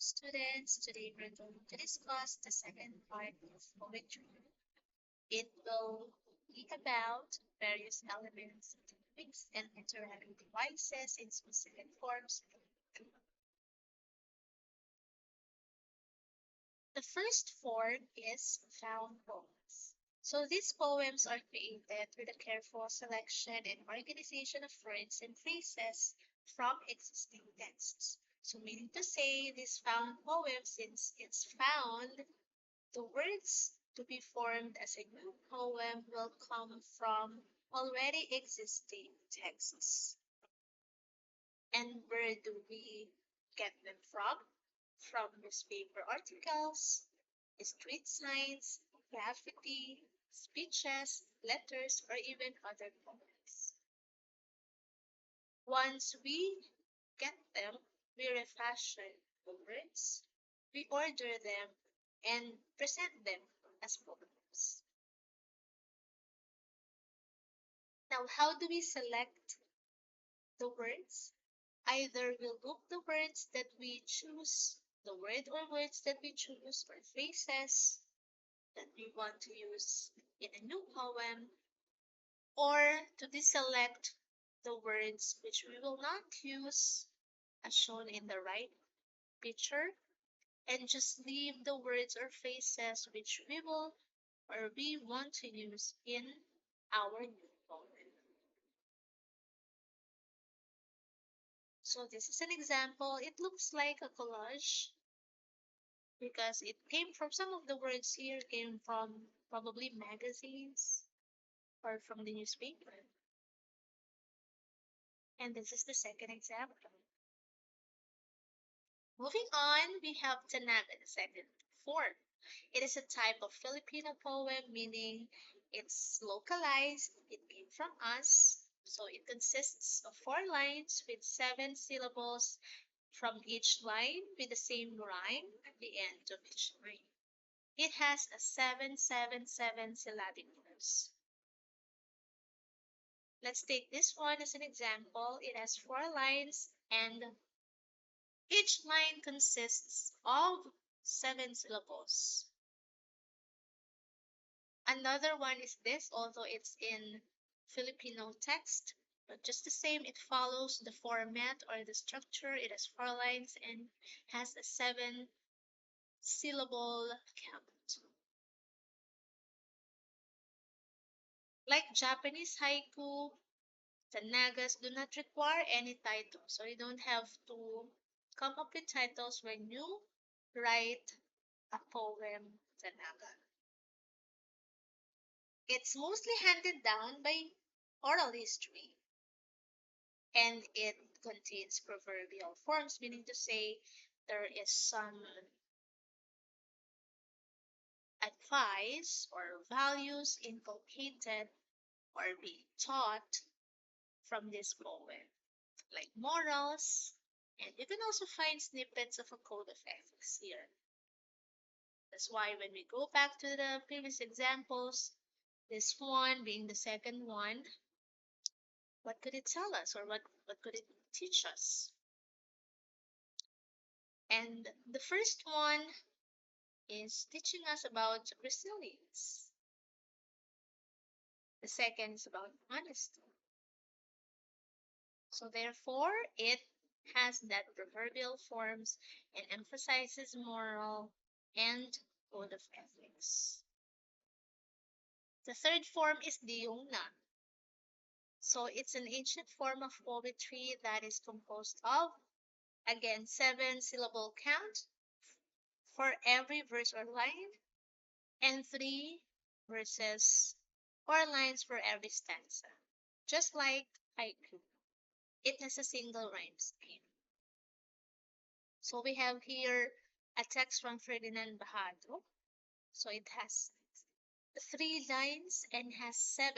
students. Today we're going to discuss the second part of poetry. It will be about various elements, techniques, and interactive devices in specific forms. The first form is found poems. So these poems are created with a careful selection and organization of words and phrases from existing texts. So meaning to say, these found poems, since it's found, the words to be formed as a new poem will come from already existing texts. And where do we get them from? From newspaper articles, street signs, graffiti, speeches, letters, or even other poems. Once we get them, we refashion the words, we order them, and present them as poems. Now, how do we select the words? Either we look the words that we choose, the word or words that we choose, or phrases that we want to use in a new poem, or to deselect the words which we will not use as shown in the right picture and just leave the words or phrases which we will or we want to use in our new poem. So this is an example. It looks like a collage because it came from some of the words here came from probably magazines or from the newspaper. And this is the second example. Moving on, we have Tanaga, the second form. It is a type of Filipino poem, meaning it's localized, it came from us. So it consists of 4 lines with 7 syllables from each line with the same rhyme at the end of each line. It has a 777 syllabic verse. Let's take this one as an example. It has 4 lines and each line consists of 7 syllables. Another one is this, although it's in Filipino text, but just the same, it follows the format or the structure. It has 4 lines and has a 7 syllable count. Like Japanese haiku, the nagas do not require any title, so you don't have to come up with titles when you write a poem, the naga. It's mostly handed down by oral history, and it contains proverbial forms, meaning to say there is some advice or values inculcated or being taught from this poem, like morals, and you can also find snippets of a code of ethics here. That's why when we go back to the previous examples, this one being the second one, what could it tell us or what could it teach us? And the first one is teaching us about resilience. The second is about honesty. So therefore, it has that proverbial forms and emphasizes moral and code of ethics. The third form is diona. So it's an ancient form of poetry that is composed of, again, 7 syllable count for every verse or line, and 3 verses or lines for every stanza. Just like haiku, it has a single rhyme scheme. So we have here a text from Ferdinand Bajado. So it has 3 lines and has 7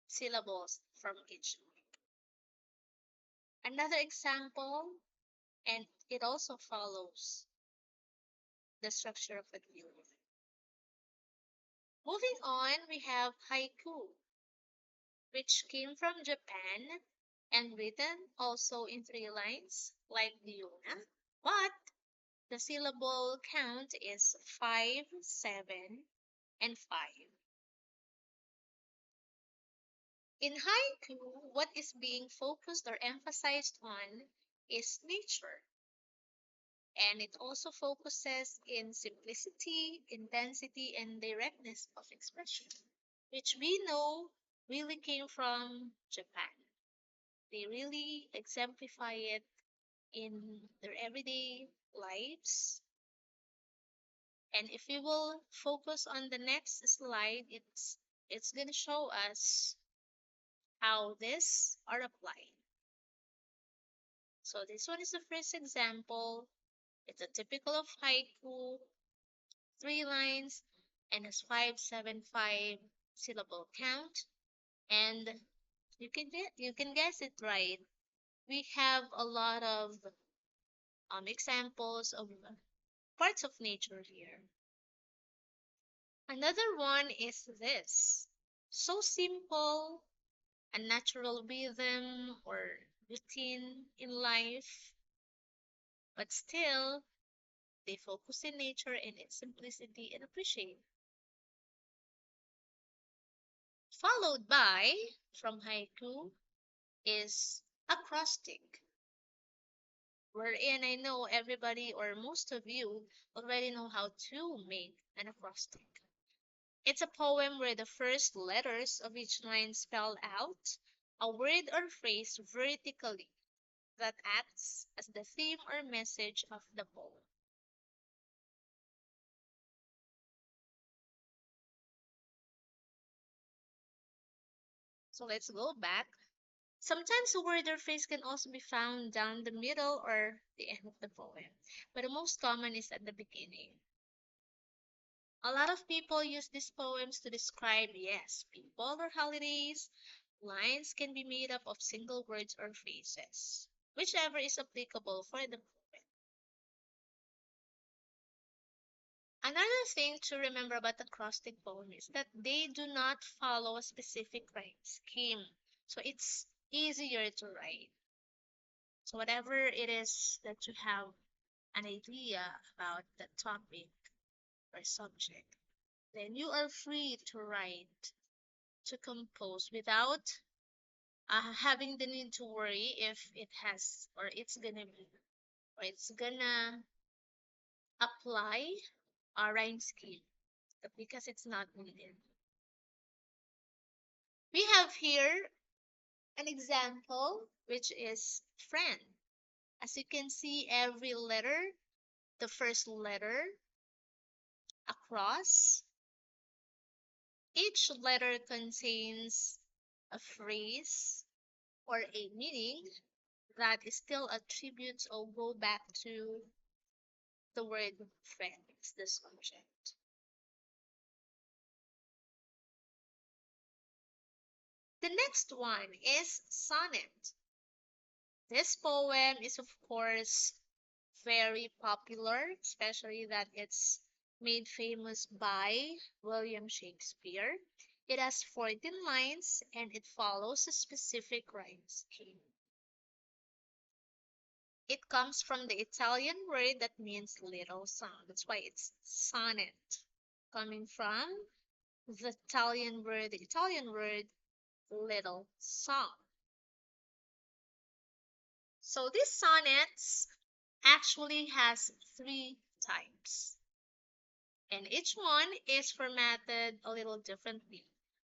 syllables from each line. Another example, and it also follows the structure of a duo. Moving on, we have haiku, which came from Japan and written also in 3 lines, like diona, but The syllable count is 5, 7, and 5. In haiku, what is being focused or emphasized on is nature, and it also focuses in simplicity, intensity, and directness of expression, which we know really came from Japan. They really exemplify it in their everyday lives. And if we will focus on the next slide, it's going to show us how these are applied. So this one is the first example. It's a typical of haiku, 3 lines, and has 575 syllable count. And you can guess it right. We have a lot of examples of parts of nature here. Another one is this. So simple, a natural rhythm or routine in life, but still they focus in nature and its simplicity and appreciate. Followed by, from haiku, is acrostic, wherein I know everybody or most of you already know how to make an acrostic. It's a poem where the first letters of each line spell out a word or phrase vertically that acts as the theme or message of the poem. So let's go back. Sometimes a word or phrase can also be found down the middle or the end of the poem, but the most common is at the beginning. A lot of people use these poems to describe, yes, people or holidays. Lines can be made up of single words or phrases, whichever is applicable for the poem. Another thing to remember about acrostic poem is that they do not follow a specific rhyme scheme, so it's easier to write. So whatever it is that you have an idea about the topic or subject, then you are free to write, to compose without having the need to worry if it has or it's gonna be or it's gonna apply a rhyme scheme because it's not needed. We have here an example which is friend. As you can see, every letter, the first letter across, each letter contains a phrase or a meaning that is still attributes or go back to the word friend, is the subject. The next one is sonnet. This poem is, of course, very popular, especially that it's made famous by William Shakespeare. It has 14 lines and it follows a specific rhyme scheme. It comes from the Italian word that means little song. That's why it's sonnet, coming from the Italian word little song. So this sonnets actually has 3 types, and each one is formatted a little differently,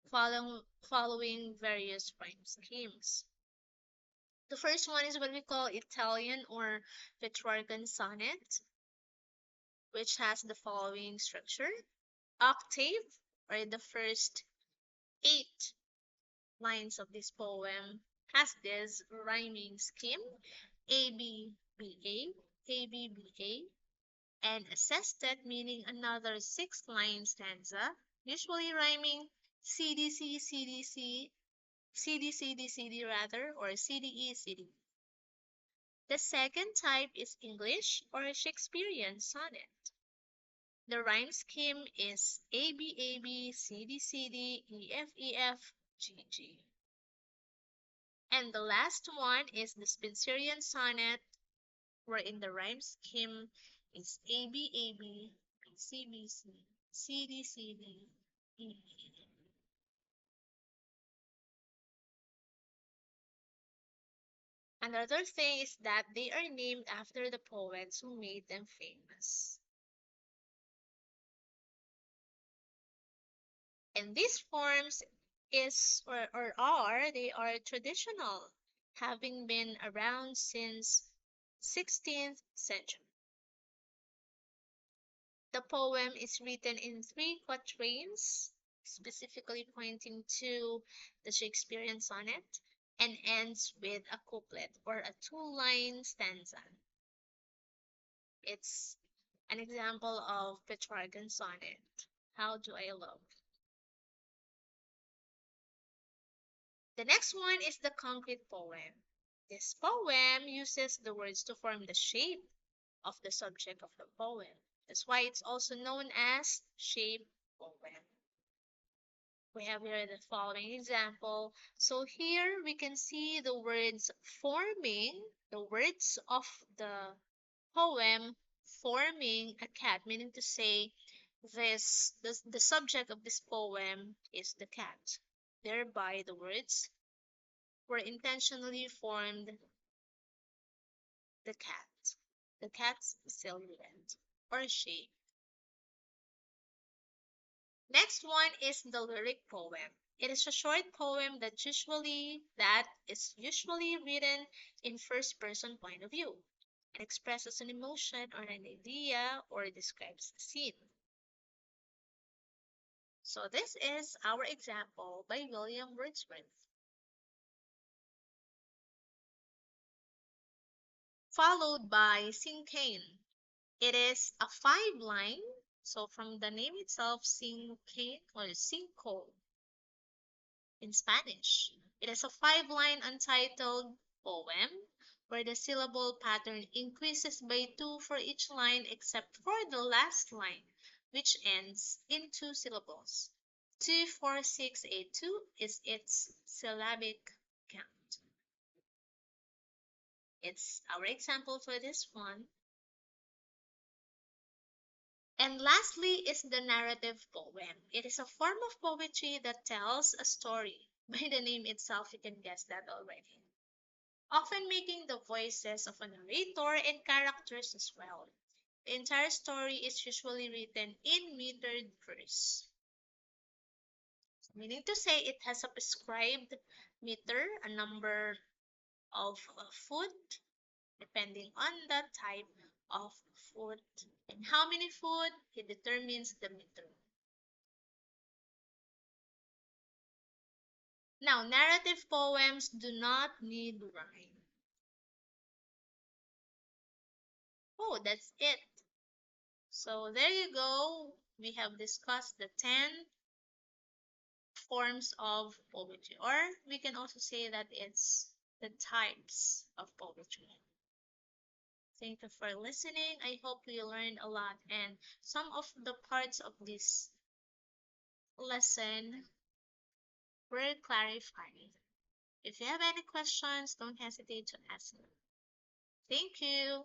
following various rhyme schemes. The first one is what we call Italian or Petrarchan sonnet, which has the following structure. Octave, or the first 8 lines of this poem, has this rhyming scheme: A B B A, A B B A, and a sestet, meaning another 6 line stanza, usually rhyming CDC, CDC, CD, CD, CD rather, or CDE, CD. The second type is English or Shakespearean sonnet. The rhyme scheme is A B A B, C D C D, E F E F, G G. And the last one is the Spenserian sonnet, wherein the rhyme scheme is A B A B, B C B C, C D C D, E E. Another thing is that they are named after the poets who made them famous. And these forms they are traditional, having been around since 16th century. The poem is written in three quatrains, specifically pointing to the Shakespearean sonnet, and ends with a couplet or a two-line stanza. It's an example of Petrarchan sonnet. How do I love? The next one is the concrete poem. This poem uses the words to form the shape of the subject of the poem. That's why it's also known as shape poem. We have here the following example. So here we can see the words forming, the words of the poem forming a cat, meaning to say the subject of this poem is the cat. Thereby the words were intentionally formed the cat, the cat's silhouette or shape. Next one is the lyric poem. It is a short poem that is usually written in first person point of view. It expresses an emotion or an idea or describes a scene. So this is our example by William Wordsworth. Followed by Cinquain. It is a five-line, so from the name itself, Cinquain or cinco in Spanish. It is a five-line untitled poem where the syllable pattern increases by two for each line except for the last line, which ends in two syllables. 24682 is its syllabic count. It's our example for this one. And lastly is the narrative poem. It is a form of poetry that tells a story. By the name itself, you can guess that already. Often making the voices of a narrator and characters as well. The entire story is usually written in metered verse, meaning to say it has a prescribed meter, a number of food, depending on the type of food and how many food, it determines the meter. Now, narrative poems do not need rhyme. Oh, that's it. So there you go. We have discussed the 10 forms of poetry, or we can also say that it's the types of poetry. Thank you for listening. I hope you learned a lot and some of the parts of this lesson were clarified. If you have any questions, don't hesitate to ask me. Thank you.